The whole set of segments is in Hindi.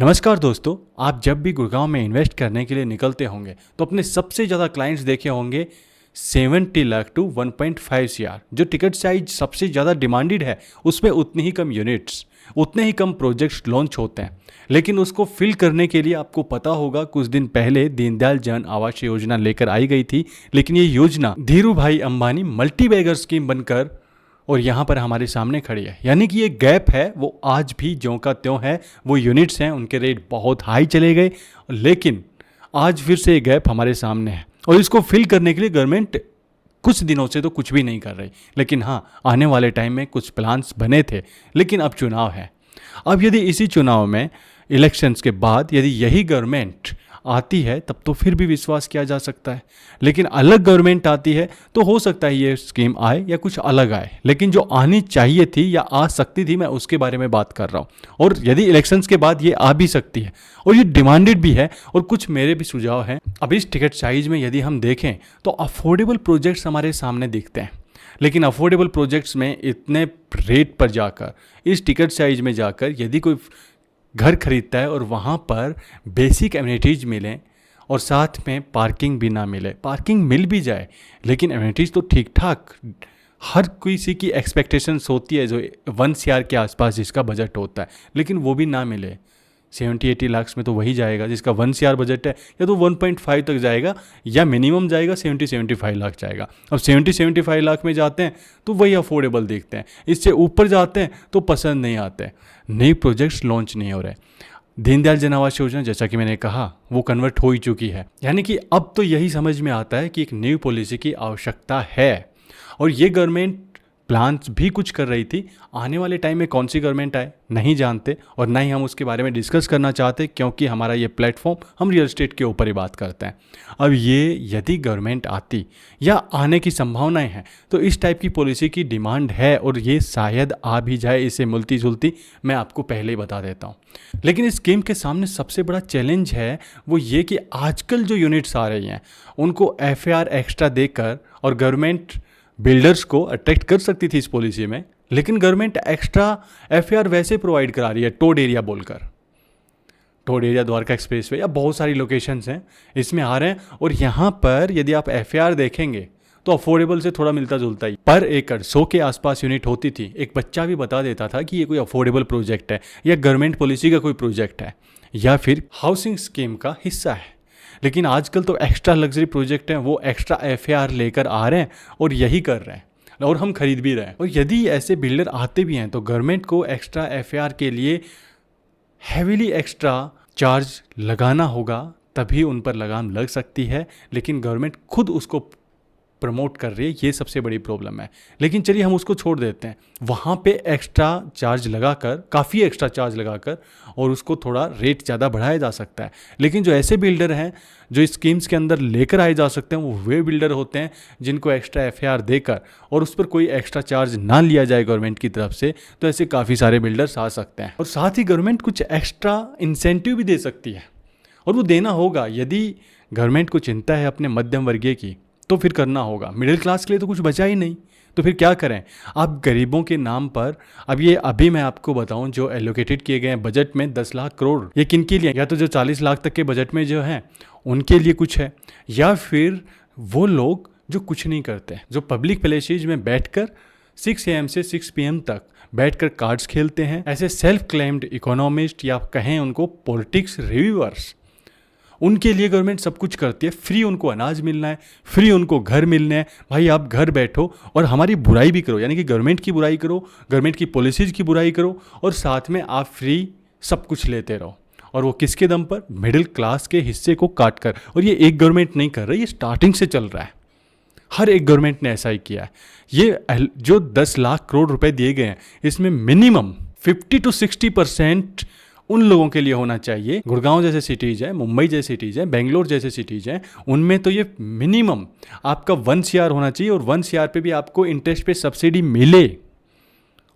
नमस्कार दोस्तों, आप जब भी गुड़गांव में इन्वेस्ट करने के लिए निकलते होंगे तो अपने सबसे ज़्यादा क्लाइंट्स देखे होंगे 70 लाख टू 1.5 सीआर। जो टिकट साइज सबसे ज़्यादा डिमांडेड है उसमें उतनी ही कम यूनिट्स, उतने ही कम प्रोजेक्ट्स लॉन्च होते हैं। लेकिन उसको फिल करने के लिए आपको पता होगा कुछ दिन पहले दीनदयाल जन आवास योजना लेकर आई गई थी, लेकिन ये योजना धीरू भाई अंबानी मल्टी बैगर स्कीम बनकर और यहाँ पर हमारे सामने खड़ी है। यानी कि ये गैप है वो आज भी ज्यों का त्यों है। वो यूनिट्स हैं, उनके रेट बहुत हाई चले गए, लेकिन आज फिर से ये गैप हमारे सामने है और इसको फिल करने के लिए गवर्नमेंट कुछ दिनों से तो कुछ भी नहीं कर रही। लेकिन हाँ, आने वाले टाइम में कुछ प्लान्स बने थे, लेकिन अब चुनाव है। अब यदि इसी चुनाव में इलेक्शंस के बाद यदि यही गवर्नमेंट आती है तब तो फिर भी विश्वास किया जा सकता है। लेकिन अलग गवर्नमेंट आती है तो हो सकता है ये स्कीम आए या कुछ अलग आए, लेकिन जो आनी चाहिए थी या आ सकती थी मैं उसके बारे में बात कर रहा हूँ। और यदि इलेक्शंस के बाद ये आ भी सकती है और ये डिमांडेड भी है, और कुछ मेरे भी सुझाव हैं। अब इस टिकट साइज में यदि हम देखें तो अफोर्डेबल प्रोजेक्ट्स हमारे सामने दिखते हैं, लेकिन अफोर्डेबल प्रोजेक्ट्स में इतने रेट पर जाकर, इस टिकट साइज में जाकर यदि कोई घर खरीदता है और वहाँ पर बेसिक एमिनिटीज़ मिलें और साथ में पार्किंग भी ना मिले, पार्किंग मिल भी जाए लेकिन एमिनिटीज़ तो ठीक ठाक, हर किसी की एक्सपेक्टेशंस होती है जो 1 सीआर के आसपास जिसका बजट होता है, लेकिन वो भी ना मिले। 70-80 लाख में तो वही जाएगा जिसका 1 सीआर बजट है, या तो 1.5 तक जाएगा या मिनिमम जाएगा 70-75 लाख जाएगा। अब 70-75 लाख में जाते हैं तो वही अफोर्डेबल देखते हैं, इससे ऊपर जाते हैं तो पसंद नहीं आते, नई प्रोजेक्ट्स लॉन्च नहीं हो रहे। दीनदयाल जन आवास योजना जैसा कि मैंने कहा वो कन्वर्ट हो ही चुकी है। यानी कि अब तो यही समझ में आता है कि एक न्यू पॉलिसी की आवश्यकता है, और ये गवर्नमेंट प्लान्स भी कुछ कर रही थी। आने वाले टाइम में कौन सी गवर्नमेंट आए नहीं जानते, और ना ही हम उसके बारे में डिस्कस करना चाहते, क्योंकि हमारा ये प्लेटफॉर्म हम रियल एस्टेट के ऊपर ही बात करते हैं। अब ये यदि गवर्नमेंट आती या आने की संभावनाएं हैं तो इस टाइप की पॉलिसी की डिमांड है, और ये शायद आ भी जाए, इसे मिलती जुलती मैं आपको पहले ही बता देता हूँ। लेकिन इस स्कीम के सामने सबसे बड़ा चैलेंज है वो ये कि आजकल जो यूनिट्स आ रही हैं उनको एफएआर एक्स्ट्रा देकर, और गवर्नमेंट बिल्डर्स को अट्रैक्ट कर सकती थी इस पॉलिसी में, लेकिन गवर्नमेंट एक्स्ट्रा एफएआर वैसे प्रोवाइड करा रही है टोड एरिया बोलकर। TOD area Dwarka expressway या बहुत सारी लोकेशंस हैं इसमें आ रहे हैं, और यहाँ पर यदि आप एफएआर देखेंगे तो अफोर्डेबल से थोड़ा मिलता जुलता ही, पर एकड़ 100 के आसपास यूनिट होती थी। एक बच्चा भी बता देता था कि ये कोई अफोर्डेबल प्रोजेक्ट है या गवर्नमेंट पॉलिसी का कोई प्रोजेक्ट है या फिर हाउसिंग स्कीम का हिस्सा है। लेकिन आजकल तो एक्स्ट्रा लग्जरी प्रोजेक्ट हैं, वो एक्स्ट्रा एफएआर लेकर आ रहे हैं और यही कर रहे हैं, और हम खरीद भी रहे हैं। और यदि ऐसे बिल्डर आते भी हैं तो गवर्नमेंट को एक्स्ट्रा एफएआर के लिए हैवीली एक्स्ट्रा चार्ज लगाना होगा, तभी उन पर लगाम लग सकती है। लेकिन गवर्नमेंट खुद उसको प्रमोट कर रही है, ये सबसे बड़ी प्रॉब्लम है। लेकिन चलिए हम उसको छोड़ देते हैं, वहाँ पे एक्स्ट्रा चार्ज लगाकर, काफ़ी एक्स्ट्रा चार्ज लगाकर, और उसको थोड़ा रेट ज़्यादा बढ़ाया जा सकता है। लेकिन जो ऐसे बिल्डर हैं जो स्कीम्स के अंदर लेकर आए जा सकते हैं, वो वे बिल्डर होते हैं जिनको एक्स्ट्रा एफएआर देकर और उस पर कोई एक्स्ट्रा चार्ज ना लिया जाए गवर्नमेंट की तरफ से, तो ऐसे काफ़ी सारे बिल्डर्स आ सकते हैं। और साथ ही गवर्नमेंट कुछ एक्स्ट्रा इंसेंटिव भी दे सकती है, और वो देना होगा। यदि गवर्नमेंट को चिंता है अपने मध्यम वर्गीय की तो फिर करना होगा। मिडिल क्लास के लिए तो कुछ बचा ही नहीं, तो फिर क्या करें। आप गरीबों के नाम पर, अब ये अभी मैं आपको बताऊं जो एलोकेटेड किए गए हैं बजट में 10 लाख करोड़, ये किन के लिए, या तो जो 40 लाख तक के बजट में जो हैं उनके लिए कुछ है, या फिर वो लोग जो कुछ नहीं करते, जो पब्लिक प्लेसेज में बैठकर 6 AM से 6 PM तक बैठकर कार्ड्स खेलते हैं, ऐसे सेल्फ क्लेम्ड इकोनॉमिस्ट या कहें उनको पॉलिटिक्स रिव्यूअर्स, उनके लिए गवर्नमेंट सब कुछ करती है। फ्री उनको अनाज मिलना है, फ्री उनको घर मिलने हैं। भाई आप घर बैठो और हमारी बुराई भी करो, यानी कि गवर्नमेंट की बुराई करो, गवर्नमेंट की पॉलिसीज़ की बुराई करो, और साथ में आप फ्री सब कुछ लेते रहो। और वो किसके दम पर, मिडिल क्लास के हिस्से को काट कर। और ये एक गवर्नमेंट नहीं कर रही, ये स्टार्टिंग से चल रहा है, हर एक गवर्नमेंट ने ऐसा ही किया है। ये जो 10 लाख करोड़ रुपए दिए गए हैं, इसमें मिनिमम 50 to 60% उन लोगों के लिए होना चाहिए। गुड़गांव जैसे सिटीज़ हैं, मुंबई जैसे सिटीज़ हैं, बेंगलोर जैसे सिटीज़ हैं, उनमें तो ये मिनिमम आपका 1 सीआर होना चाहिए, और 1 सीआर पे भी आपको इंटरेस्ट पे सब्सिडी मिले,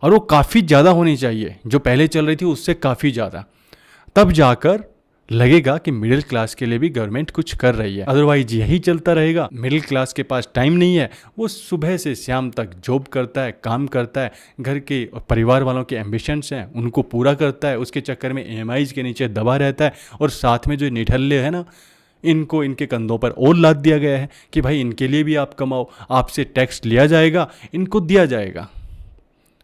और वो काफ़ी ज़्यादा होनी चाहिए, जो पहले चल रही थी उससे काफ़ी ज़्यादा। तब जाकर लगेगा कि मिडिल क्लास के लिए भी गवर्नमेंट कुछ कर रही है। अदरवाइज यही चलता रहेगा। मिडिल क्लास के पास टाइम नहीं है, वो सुबह से शाम तक जॉब करता है, काम करता है, घर के और परिवार वालों के एम्बिशंस हैं उनको पूरा करता है, उसके चक्कर में EMIs के नीचे दबा रहता है, और साथ में जो निठल्ले है ना, इनको इनके कंधों पर और लाद दिया गया है कि भाई इनके लिए भी आप कमाओ, आपसे टैक्स लिया जाएगा, इनको दिया जाएगा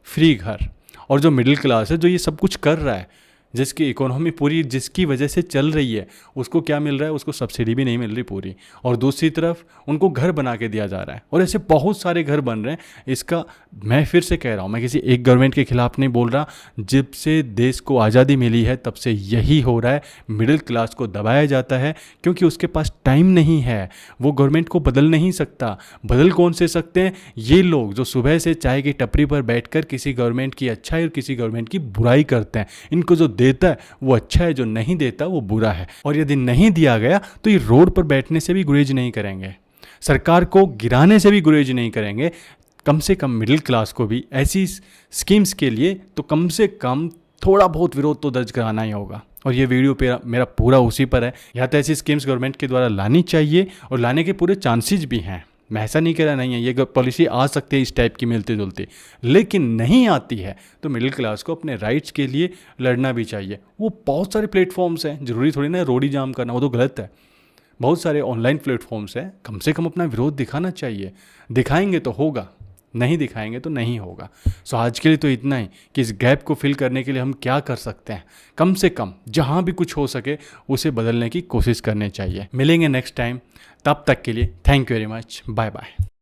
फ्री घर। और जो मिडिल क्लास है जो ये सब कुछ कर रहा है, जिसकी इकोनॉमी पूरी जिसकी वजह से चल रही है, उसको क्या मिल रहा है? उसको सब्सिडी भी नहीं मिल रही पूरी, और दूसरी तरफ उनको घर बना के दिया जा रहा है, और ऐसे बहुत सारे घर बन रहे हैं। इसका मैं फिर से कह रहा हूँ, मैं किसी एक गवर्नमेंट के खिलाफ नहीं बोल रहा। जब से देश को आज़ादी मिली है तब से यही हो रहा है, मिडिल क्लास को दबाया जाता है क्योंकि उसके पास टाइम नहीं है। वो गवर्नमेंट को बदल नहीं सकता। बदल कौन से सकते हैं? ये लोग जो सुबह से चाय की टपरी पर बैठकर किसी गवर्नमेंट की अच्छाई और किसी गवर्नमेंट की बुराई करते हैं। इनको जो देता है वो अच्छा है, जो नहीं देता वो बुरा है। और यदि नहीं दिया गया तो ये रोड पर बैठने से भी गुरेज नहीं करेंगे, सरकार को गिराने से भी गुरेज नहीं करेंगे। कम से कम मिडिल क्लास को भी ऐसी स्कीम्स के लिए तो कम से कम थोड़ा बहुत विरोध तो दर्ज कराना ही होगा। और ये वीडियो पे मेरा पूरा उसी पर है। या तो ऐसी स्कीम्स गवर्नमेंट के द्वारा लानी चाहिए, और लाने के पूरे चांसेस भी हैं। मैं ऐसा नहीं कह रहा नहीं है, ये पॉलिसी आ सकती है इस टाइप की मिलती जुलती, लेकिन नहीं आती है तो मिडिल क्लास को अपने राइट्स के लिए लड़ना भी चाहिए। वो बहुत सारे प्लेटफॉर्म्स हैं, जरूरी थोड़ी ना रोड ही जाम करना, वो तो गलत है। बहुत सारे ऑनलाइन प्लेटफॉर्म्स हैं, कम से कम अपना विरोध दिखाना चाहिए। दिखाएंगे तो होगा, नहीं दिखाएंगे तो नहीं होगा। सो आज के लिए तो इतना ही कि इस गैप को फिल करने के लिए हम क्या कर सकते हैं। कम से कम जहाँ भी कुछ हो सके उसे बदलने की कोशिश करनी चाहिए। मिलेंगे नेक्स्ट टाइम, तब तक के लिए thank you very much, bye bye.